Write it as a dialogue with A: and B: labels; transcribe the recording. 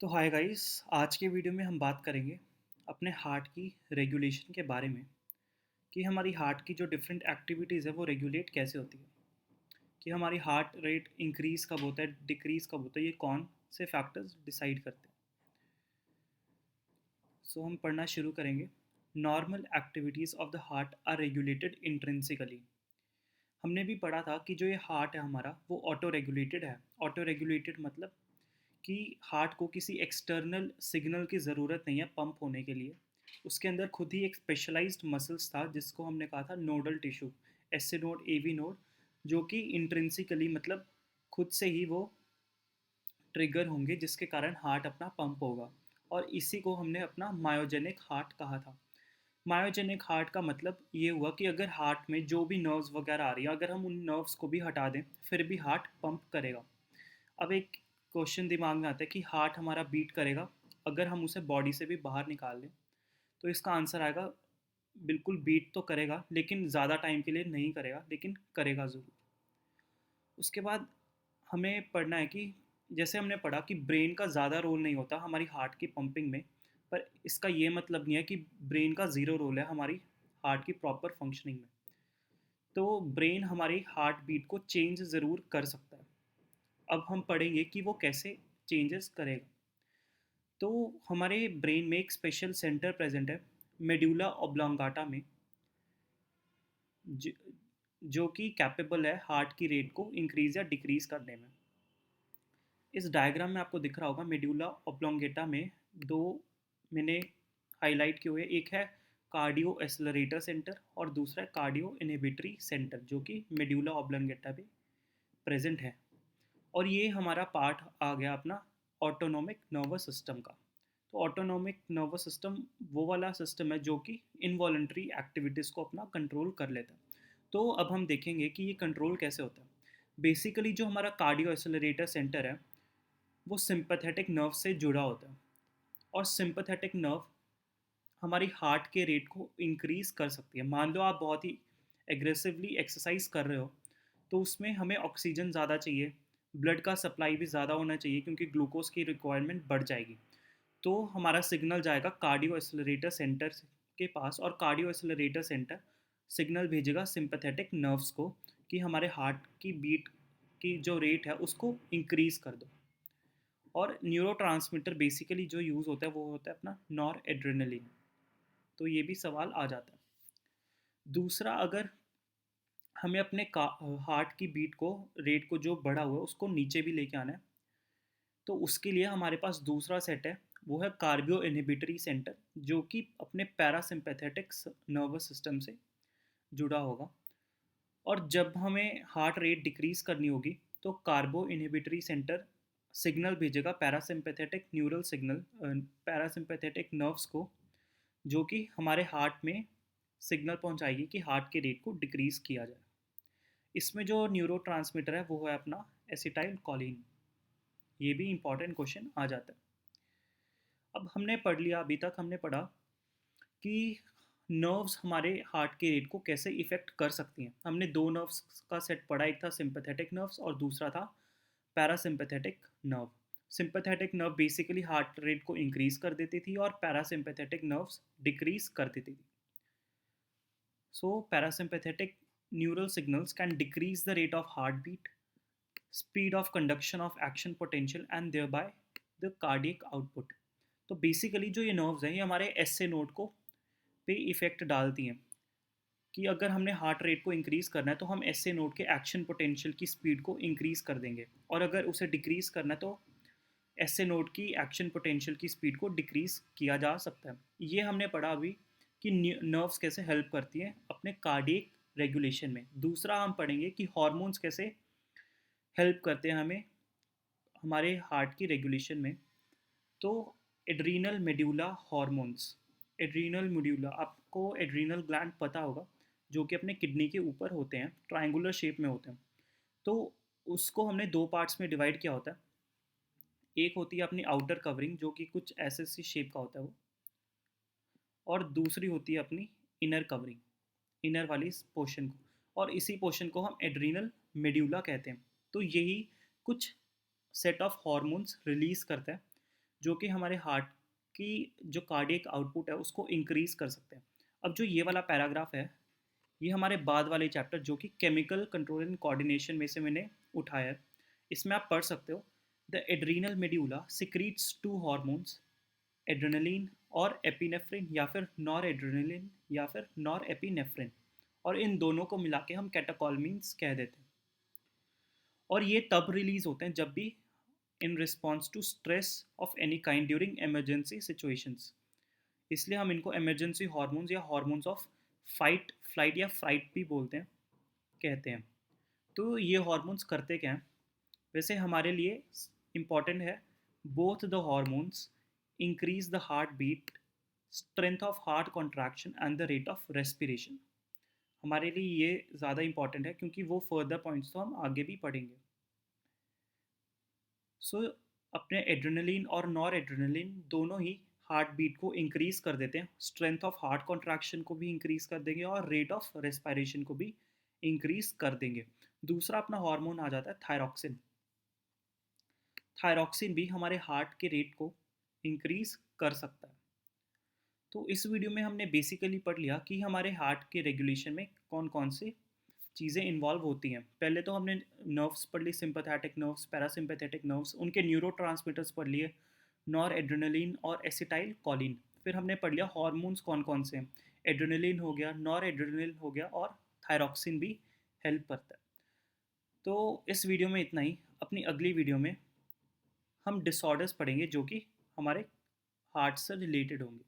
A: तो hi guys. आज के वीडियो में हम बात करेंगे अपने हार्ट की रेगुलेशन के बारे में कि हमारी हार्ट की जो डिफरेंट एक्टिविटीज़ है वो रेगुलेट कैसे होती है, कि हमारी हार्ट रेट इंक्रीज़ कब होता है, डिक्रीज़ कब होता है, ये कौन से फैक्टर्स डिसाइड करते हैं। सो हम पढ़ना शुरू करेंगे। Normal activities of the heart are regulated intrinsically. हमने भी पढ़ा था कि जो ये हार्ट है हमारा वो ऑटो रेगुलेटेड है। ऑटो रेगुलेटेड मतलब कि हार्ट को किसी एक्सटर्नल सिग्नल की ज़रूरत नहीं है पंप होने के लिए। उसके अंदर खुद ही एक स्पेशलाइज्ड मसल्स था जिसको हमने कहा था nodal tissue, SA node, AV node, जो कि इंट्रिंसिकली मतलब खुद से ही वो ट्रिगर होंगे जिसके कारण हार्ट अपना पंप होगा। और इसी को हमने अपना मायोजेनिक हार्ट कहा था। मायोजेनिक हार्ट का मतलब ये हुआ कि अगर हार्ट में जो भी नर्व्स वगैरह आ रही है, अगर हम उन नर्व्स को भी हटा दें फिर भी हार्ट पंप करेगा। अब एक क्वेश्चन दिमाग में आता है कि हार्ट हमारा बीट करेगा अगर हम उसे बॉडी से भी बाहर निकाल दें। तो इसका आंसर आएगा बिल्कुल बीट तो करेगा लेकिन ज़्यादा टाइम के लिए नहीं करेगा, लेकिन करेगा ज़रूर। उसके बाद हमें पढ़ना है कि जैसे हमने पढ़ा कि ब्रेन का ज़्यादा रोल नहीं होता हमारी हार्ट की पंपिंग में, पर इसका ये मतलब नहीं है कि ब्रेन का ज़ीरो रोल है हमारी हार्ट की प्रॉपर फंक्शनिंग में। तो ब्रेन हमारी हार्ट बीट को चेंज ज़रूर कर सकता है। अब हम पढ़ेंगे कि वो कैसे चेंजेस करेगा। तो हमारे ब्रेन में एक स्पेशल सेंटर प्रेजेंट है मेड्यूला ऑब्लोंगाटा में, ज, जो कि कैपेबल है हार्ट की रेट को इंक्रीज या डिक्रीज करने में। इस डायग्राम में आपको दिख रहा होगा मेड्यूला ऑब्लोंगेटा में दो मैंने हाईलाइट किए हुए, एक है कार्डियो एसलरेटर सेंटर और दूसरा है कार्डियो इनहिबिटरी सेंटर, जो कि मेड्यूला ऑब्लोंगेटा में प्रेजेंट है। और ये हमारा पार्ट आ गया अपना ऑटोनोमिक नर्वस सिस्टम का। तो ऑटोनोमिक नर्वस सिस्टम वो वाला सिस्टम है जो कि इनवॉलंटरी एक्टिविटीज़ को अपना कंट्रोल कर लेता है। तो अब हम देखेंगे कि ये कंट्रोल कैसे होता है। बेसिकली जो हमारा कार्डियो एक्सेलरेटर सेंटर है वो सिंपैथेटिक नर्व से जुड़ा होता है। और सिंपैथेटिक नर्व हमारी हार्ट के रेट को इंक्रीज कर सकती है। मान लो आप बहुत ही एग्रेसिवली एक्सरसाइज कर रहे हो तो उसमें हमें ऑक्सीजन ज़्यादा चाहिए, ब्लड का सप्लाई भी ज़्यादा होना चाहिए क्योंकि ग्लूकोज की रिक्वायरमेंट बढ़ जाएगी। तो हमारा सिग्नल जाएगा कार्डियो एक्सेलरेटर सेंटर के पास और कार्डियो एक्सेलरेटर सेंटर सिग्नल भेजेगा सिंपैथेटिक नर्व्स को कि हमारे हार्ट की बीट की जो रेट है उसको इंक्रीज़ कर दो। और न्यूरोट्रांसमीटर बेसिकली जो यूज़ होता है वो होता है अपना नॉर एड्रेनलिन। तो ये भी सवाल आ जाता है। दूसरा, अगर हमें अपने हार्ट की बीट को, रेट को जो बढ़ा हुआ है उसको नीचे भी लेके आना है, तो उसके लिए हमारे पास दूसरा सेट है, वो है कार्बियो इनहिबिटरी सेंटर, जो कि अपने पैरासिम्पैथेटिक नर्वस सिस्टम से जुड़ा होगा। और जब हमें हार्ट रेट डिक्रीज करनी होगी तो कार्बो इनहिबिटरी सेंटर सिग्नल भेजेगा parasympathetic neural signal, parasympathetic nerves को, जो कि हमारे हार्ट में सिग्नल पहुंचाएगी कि हार्ट के रेट को डिक्रीज किया जाए। इसमें जो न्यूरो है वो है अपना एसिटाइल कॉलिन। ये भी इंपॉर्टेंट क्वेश्चन आ जाता है। अब हमने पढ़ लिया, अभी तक हमने पढ़ा कि नर्व्स हमारे हार्ट के रेट को कैसे इफ़ेक्ट कर सकती हैं। हमने दो नर्व्स का सेट पढ़ा, एक था सिंपैथेटिक नर्व्स और दूसरा था parasympathetic nerve. Sympathetic nerve basically heart rate को इंक्रीज कर देती थी और पैरासिम्पैथेटिक नर्व्स डिक्रीज कर देती थी। सो parasympathetic neural signals can decrease the rate of heartbeat, speed of conduction of action potential and thereby the cardiac output। तो basically जो ये नर्व्स हैं ये हमारे एस ए नोड को पे इफेक्ट डालती हैं कि अगर हमने हार्ट रेट को इंक्रीज़ करना है तो हम एस ए नोड के एक्शन पोटेंशियल की स्पीड को इंक्रीज़ कर देंगे, और अगर उसे डिक्रीज़ करना है तो एस ए नोड की एक्शन पोटेंशियल की स्पीड को डिक्रीज़ किया जा सकता है। ये हमने पढ़ा अभी कि नर्व्स कैसे हेल्प करती हैं अपने कार्डियक रेगुलेशन में। दूसरा हम पढ़ेंगे कि हार्मोन्स कैसे हेल्प करते हैं हमें हमारे हार्ट की रेगुलेशन में। तो adrenal medulla hormones, adrenal medulla, आपको एड्रीनल ग्लैंड पता होगा जो कि अपने किडनी के ऊपर होते हैं, ट्रायंगुलर शेप में होते हैं। तो उसको हमने दो पार्ट्स में डिवाइड किया होता है। एक होती है अपनी आउटर कवरिंग जो कि कुछ ऐसे सी शेप का होता है वो, और दूसरी होती है अपनी इनर कवरिंग, इनर वाली पोर्शन को, और इसी पोर्शन को हम एड्रीनल मेड्यूला कहते हैं। तो यही कुछ सेट ऑफ हार्मोन्स रिलीज करता है जो कि हमारे हार्ट की जो कार्डियक आउटपुट है उसको इंक्रीज कर सकते हैं। अब जो ये वाला पैराग्राफ है, ये हमारे बाद वाले चैप्टर जो कि केमिकल कंट्रोल एंड कोऑर्डिनेशन में से मैंने उठाया है, इसमें आप पढ़ सकते हो the adrenal medulla secretes to hormones, adrenaline और एपिनेफ्रिन, या फिर नॉर एड्रेनलिन या फिर नॉर एपिनेफ्रिन, और इन दोनों को मिला के हम कैटाकोलमीन्स कह देते हैं। और ये तब रिलीज होते हैं जब भी in response to stress of any kind during emergency situations. इसलिए हम इनको इमरजेंसी हार्मोन्स या हार्मोन्स ऑफ फाइट फ्लाइट या फ्राइट भी बोलते हैं, कहते हैं। तो ये हार्मोन्स करते क्या हैं? वैसे हमारे लिए इम्पॉर्टेंट है, both the hormones increase the heart beat, strength of heart contraction and the rate of respiration. हमारे लिए ये ज़्यादा इंपॉर्टेंट है क्योंकि वो फर्दर पॉइंट्स तो हम आगे भी पढ़ेंगे। सो अपने एड्रेनलिन और नॉर एड्रेनलिन दोनों ही हार्ट बीट को इंक्रीज़ कर देते हैं, स्ट्रेंथ ऑफ हार्ट कॉन्ट्रैक्शन को भी इंक्रीज़ कर देंगे और रेट ऑफ रेस्पिरेशन को भी इंक्रीज़ कर देंगे। दूसरा अपना हार्मोन आ जाता है थायरॉक्सिन। थायरॉक्सिन भी हमारे हार्ट के रेट को इंक्रीज़ कर सकता है। तो इस वीडियो में हमने बेसिकली पढ़ लिया कि हमारे हार्ट के रेगुलेशन में कौन कौन से चीज़ें इन्वॉल्व होती हैं। पहले तो हमने नर्व्स पढ़ ली, सिंपैथेटिक नर्व्स, पैरासिम्पैथेटिक नर्व्स, उनके न्यूरोट्रांसमीटर्स पढ़ लिए, नॉर एड्रेनलिन और एसिटाइल कॉलिन। फिर हमने पढ़ लिया हार्मोन्स कौन कौन से हैं, एड्रेनलिन हो गया, नॉर एड्रेनलिन हो गया, और थायरॉक्सिन भी हेल्प करता है। तो इस वीडियो में इतना ही। अपनी अगली वीडियो में हम डिसऑर्डर्स पढ़ेंगे जो कि हमारे हार्ट से रिलेटेड होंगे।